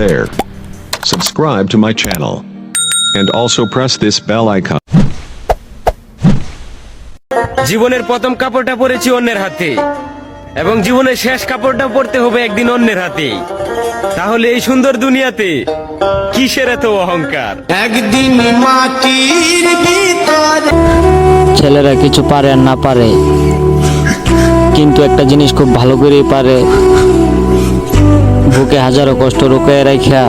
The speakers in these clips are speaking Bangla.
there. Subscribe to my channel. And also press this bell icon. জীবনের প্রথম কাপড়টা পরেছি অন্যের হাতে, এবং জীবনের শেষ কাপড়টা পরতে হবে একদিন অন্যের হাতে। তাহলে এই সুন্দর দুনিয়াতে কিসের এত অহংকার? একদিন মাটির ভিতরে ছেলেরা কিছু পারে আর না পারে, কিন্তু একটা জিনিস খুব ভালো করেই পারে, বুকে হাজারো কষ্ট রুকিয়ে রাখা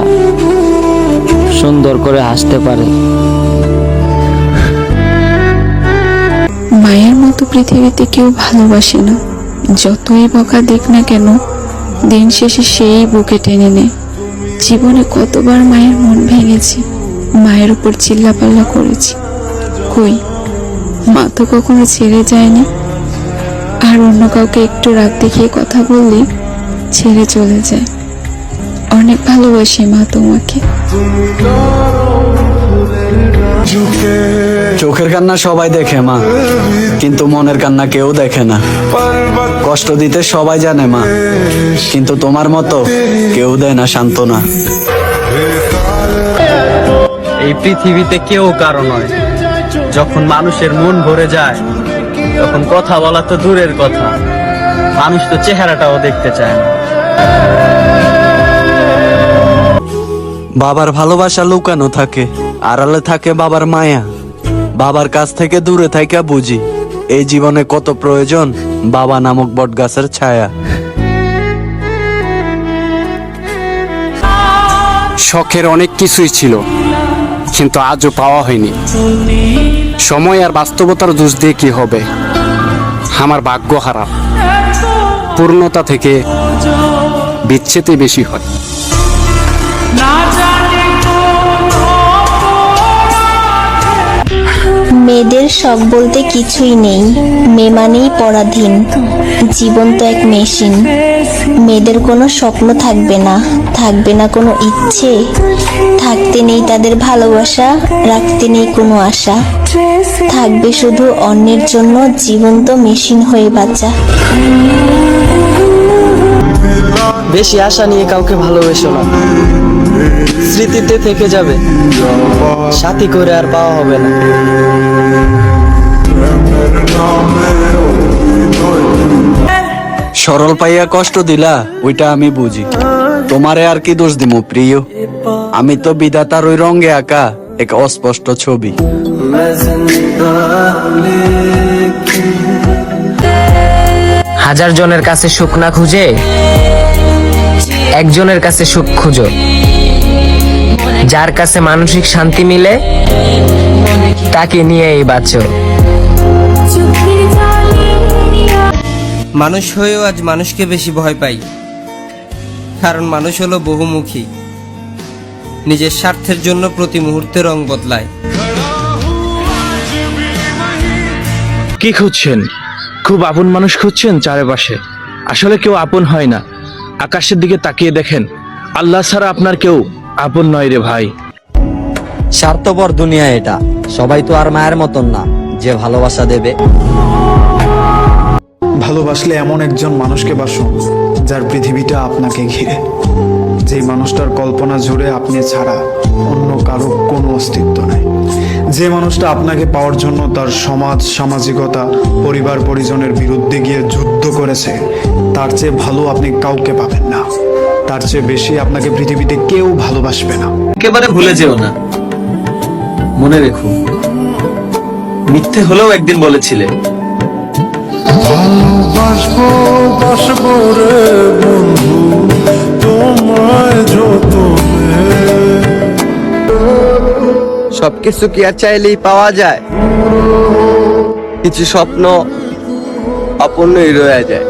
সুন্দর করে হাসতে পারে। মায়ের মতো পৃথিবীতে কেউ ভালোবাসে না। যতই বকা দিক না কেন, দিন শেষে সেই বুকে টেনে নেয়। জীবনে কতবার মায়ের মন ভেঙেছি, মায়ের উপর চিল্লাপাল্লা করেছি। কই, মা তো কখনো ছেড়ে যায়নি। আর অন্য কাউকে একটু রাগ দেখিয়ে কথা বললে ছেড়ে চলে যায়। অনেক ভালোবাসি মা তোমাকে। চোখের কান্না সবাই দেখে মা, কিন্তু মনের কান্না কেউ দেখে না। কষ্ট দিতে সবাই জানে মা, কিন্তু তোমার মতো কেউ দেয় না সান্ত্বনা। এই পৃথিবীতে কেউ কারো নয়। যখন মানুষের মন ভরে যায়, তখন কথা বলা তো দূরের কথা, মানুষ তো চেহারাটাও দেখতে চায় না। বাবার ভালোবাসা লুকানো থাকে, আড়ালে থাকে বাবার মায়া। বাবার কাছ থেকে দূরে থাইকা বুঝি এই জীবনে কত প্রয়োজন বাবা নামক বটগাছের ছায়া। শখের অনেক কিছুই ছিল, কিন্তু আজও পাওয়া হয়নি। সময় আর বাস্তবতার দোষ দিয়ে কি হবে? আমার ভাগ্য খারাপ। পূর্ণতা থেকে বিচ্ছেদই বেশি হয়। মেয়েদের শখ বলতে কিছুই নেই, মেয়ে মানেই পরাধীন। জীবন তো এক মেশিন। মেয়েদের কোনো স্বপ্ন থাকবে না, থাকবে না কোনো ইচ্ছে, থাকতে নেই তাদের ভালোবাসা, রাখতে নেই কোনো আশা। থাকবে শুধু অন্যের জন্য জীবন্ত মেশিন হয়ে বাঁচা। বেশি আশা নিয়ে কাউকে ভালোবেসো না, স্মৃতিতে থেকে যাবে, সাথী করে আর পাওয়া হবে না। সরল পাইয়া কষ্ট দিলা, ওইটা আমি বুঝি। তোমারে আর কি দোষ দিমু প্রিয়? আমি তো বিধাতার ওই রঙে আঁকা এক অস্পষ্ট ছবি। হাজার জনের কাছে সুখ না খুঁজে একজনের কাছে সুখ খুঁজো। যার কাছে মানসিক শান্তি মিলে তাকে নিয়েই বাঁচো। মানুষ হয়েও আজ মানুষকে বেশি ভয় পাই, কারণ মানুষ হলো বহুমুখী। নিজের স্বার্থের জন্য প্রতি মুহূর্তে রং বদলায়। কি খুঁজছেন? খুব আপন মানুষ খুঁজছেন চারপাশে? আসলে কেউ আপন হয় না। আকাশের দিকে তাকিয়ে দেখেন, আল্লাহ ছাড়া আপনার কেউ আপন নয় রে ভাই। স্বার্থপর দুনিয়া এটা। সবাই তো আর মায়ের মতন না যে ভালোবাসা দেবে। ভালোবাসলে এমন একজন মানুষকে বাসুন যার পৃথিবীটা আপনাকে ঘিরে, যেই মানুষটার কল্পনা জুড়ে আপনি ছাড়া অন্য কারো কোনো অস্তিত্ব নেই। যে মানুষটা আপনাকে পাওয়ার জন্য তার সমাজ, সামাজিকতা, পরিবার পরিজনের বিরুদ্ধে গিয়ে যুদ্ধ করেছে, তার চেয়ে ভালো আপনি কাউকে পাবেন না। তার চেয়ে বেশি আপনাকে পৃথিবীতে কেউ ভালোবাসবে না। একেবারে ভুলে যেও না, মনে রেখো, মিথ্যে হলেও একদিন বলেছিলে ভালোবাসবো বাসবো রে বন্ধু তোমায় যতনে। সবকিছু কি আর চাইলেই পাওয়া যায়? কিছু স্বপ্ন অপূর্ণই রয়ে যায়।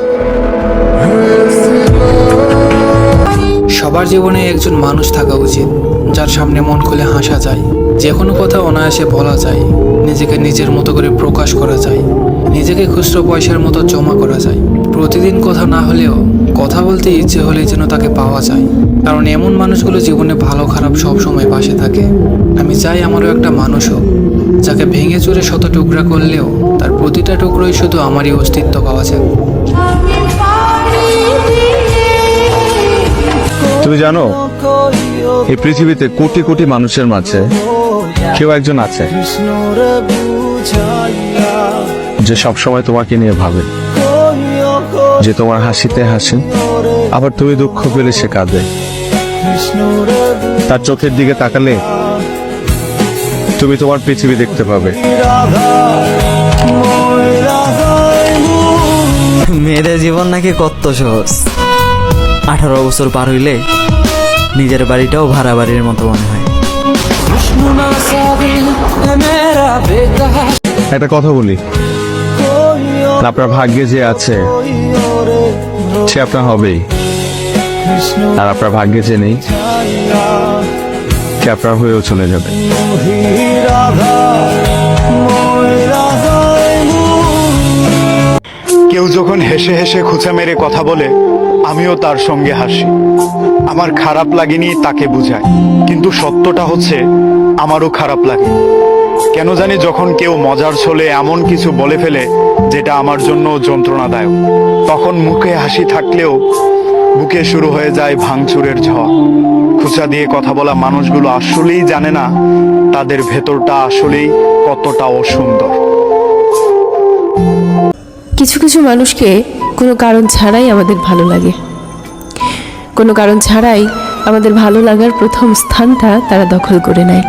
সবার জীবনে একজন মানুষ থাকা উচিত, যার সামনে মন খুলে হাসা যায়, যে কোনো কথা অনায়াসে বলা যায়, নিজেকে নিজের মতো করে প্রকাশ করা যায়, নিজেকে খুচরো পয়সার মতো জমা করা যায়। প্রতিদিন কথা না হলেও কথা বলতে ইচ্ছে হলে যেন তাকে পাওয়া যায়, কারণ এমন মানুষগুলো জীবনে ভালো খারাপ সব সময় পাশে থাকে। আমি চাই আমারও একটা মানুষ হোক, যাকে ভেঙে চুরে শত টুকরা করলেও তার প্রতিটা টুকরোই শুধু আমারই অস্তিত্ব পাওয়া যায়। তুমি জানো এই পৃথিবীতে কোটি কোটি মানুষের মাঝে কেউ একজন আছে যে সবসময় তোমাকে নিয়ে ভাবে, যে তোমার হাসিতে হাসে, আবার তুমি দুঃখ পেলে সে কাঁদে। তার চোখের দিকে তাকালে তুমি তোমার পৃথিবী দেখতে পাবে। মেয়েদের জীবন নাকি কত সহজ, 18 বছর পার হইলে নিজের বাড়িটাও ভাড়া বাড়ির মতো মনে হয়। একটা কথা বলি, আপনার ভাগ্যে যে আছে সে আপনার হবেই, আর আপনার ভাগ্যে যে নেই সে আপনার হয়েও চলে যাবে। কেউ যখন হেসে হেসে খোঁচা মেরে কথা বলে আমিও তার সঙ্গে হাসি। আমার খারাপ লাগেনি তাকে বুঝায়, কিন্তু সত্যটা হচ্ছে আমারও খারাপ লাগে। কেন জানি যখন কেউ মজার ছলে এমন কিছু বলে ফেলে যেটা আমার জন্য যন্ত্রণাদায়ক, তখন মুখে হাসি থাকলেও বুকে শুরু হয়ে যায় ভাঙচুরের ঝড়। খোঁচা দিয়ে কথা বলা মানুষগুলো আসলেই জানে না তাদের ভেতরটা আসলেই কতটা অসুন্দর। কিছু কিছু মানুষকে কোনো কারণ ছাড়াই আমাদের ভালো লাগে, কোনো কারণ ছাড়াই আমাদের ভালো লাগার প্রথম স্থানটা তারা দখল করে নেয়।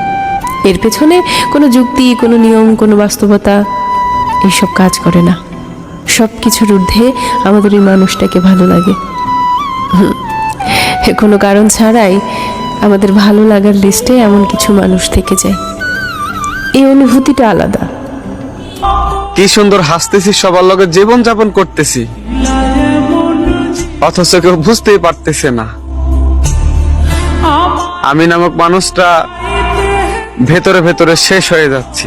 এর পেছনে কোনো যুক্তি, কোনো নিয়ম, কোনো বাস্তবতা এইসব কাজ করে না। সব কিছুর ঊর্ধ্বে আমাদের ওই মানুষটাকে ভালো লাগে। কোনো কারণ ছাড়াই আমাদের ভালো লাগার লিস্টে এমন কিছু মানুষ থেকে যায়। এই অনুভূতিটা আলাদা। কি সুন্দর হাসতেছি, সবার লগে জীবন যাপন করতেছি, অথচ কেউ বুঝতেই পারতেছে না আমি নামক মানুষটা ভেতরে ভেতরে শেষ হয়ে যাচ্ছি।